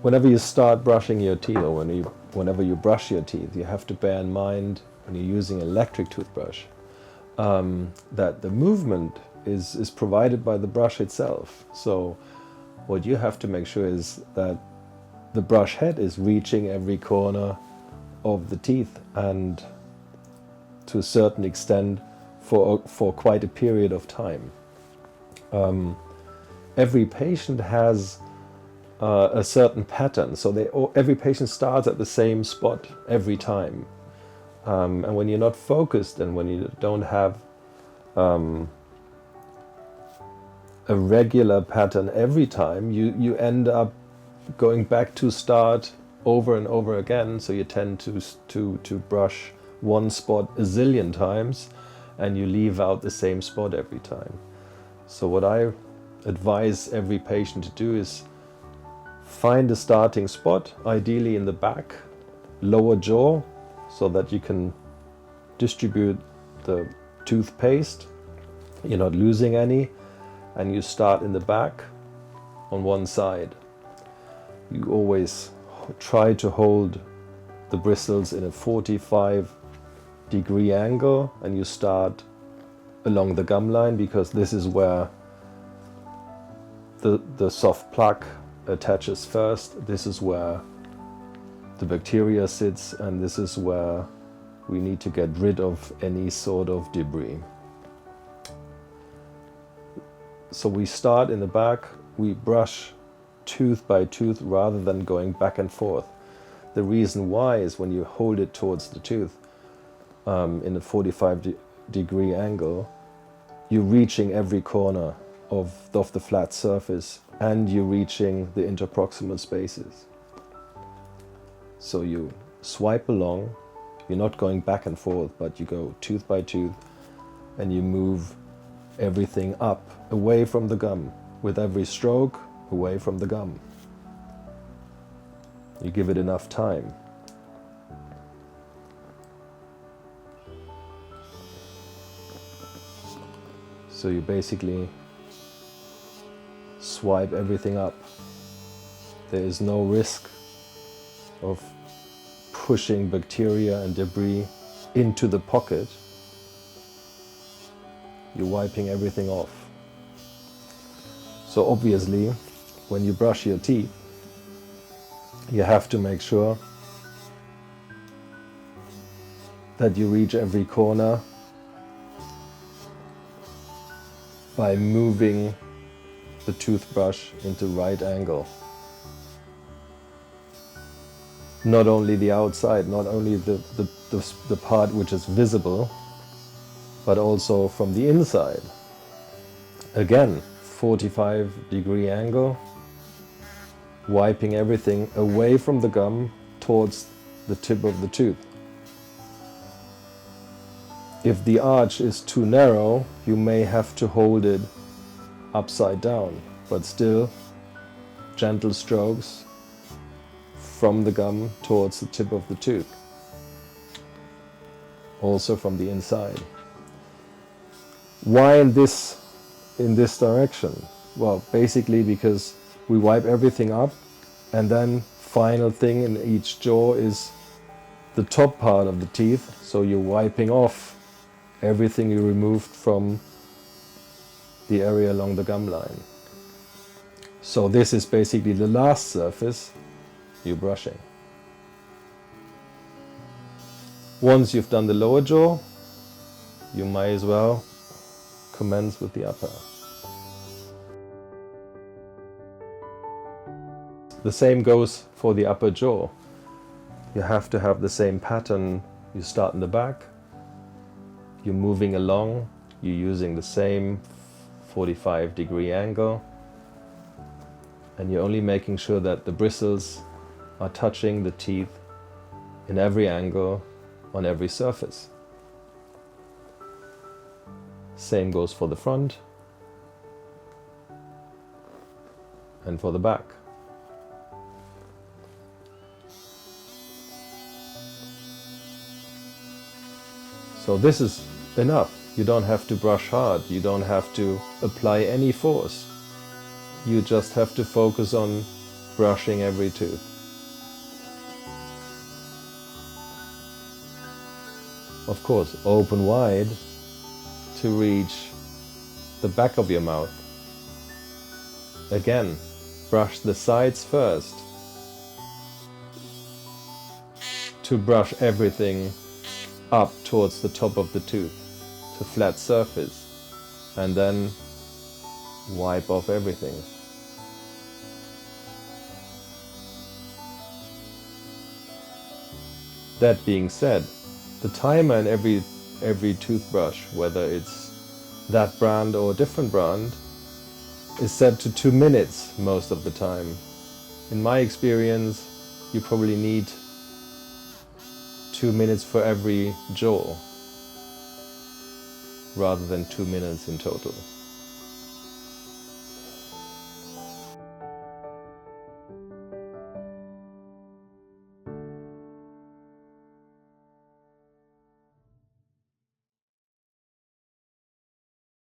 whenever you start brushing your teeth, or whenever you brush your teeth, you have to bear in mind when you're using an electric toothbrush that the movement is provided by the brush itself. So what you have to make sure is that the brush head is reaching every corner of the teeth, and to a certain extent for quite a period of time. Every patient has a certain pattern, so every patient starts at the same spot every time. And when you're not focused and when you don't have a regular pattern every time, you end up going back to start over and over again. So you tend to brush one spot a zillion times, and you leave out the same spot every time. So what I advise every patient to do is find a starting spot, ideally in the back, lower jaw, so that you can distribute the toothpaste, you're not losing any, and you start in the back on one side. You always try to hold the bristles in a 45-degree angle, and you start along the gum line, because this is where the soft plaque attaches first. This is where the bacteria sits, and this is where we need to get rid of any sort of debris. So we start in the back, we brush tooth by tooth rather than going back and forth. The reason why is when you hold it towards the tooth in a 45-degree angle, you're reaching every corner of the flat surface, and you're reaching the interproximal spaces. So you swipe along, you're not going back and forth, but you go tooth by tooth, and you move everything up, away from the gum. With every stroke, away from the gum. You give it enough time. So you basically swipe everything up. There is no risk of pushing bacteria and debris into the pocket. You're wiping everything off. So obviously, when you brush your teeth, you have to make sure that you reach every corner by moving the toothbrush into right angle. Not only the outside, not only the part which is visible, but also from the inside. Again, 45-degree angle, wiping everything away from the gum towards the tip of the tooth. If the arch is too narrow, you may have to hold it upside down, but still gentle strokes from the gum towards the tip of the tooth, also from the inside. Why in this direction? Well, basically because we wipe everything up, and then final thing in each jaw is the top part of the teeth, so you're wiping off everything you removed from the area along the gum line. So this is basically the last surface you're brushing. Once you've done the lower jaw, you might as well commence with the upper. The same goes for the upper jaw. You have to have the same pattern. You start in the back, you're moving along, you're using the same 45-degree angle, and you're only making sure that the bristles are touching the teeth in every angle on every surface. Same goes for the front and for the back. So this is enough. You don't have to brush hard. You don't have to apply any force. You just have to focus on brushing every tooth. Of course, open wide to reach the back of your mouth. Again, brush the sides first to brush everything up towards the top of the tooth, to flat surface, and then wipe off everything. That being said, the timer in every toothbrush, whether it's that brand or a different brand, is set to 2 minutes most of the time. In my experience, you probably need 2 minutes for every jaw, rather than 2 minutes in total.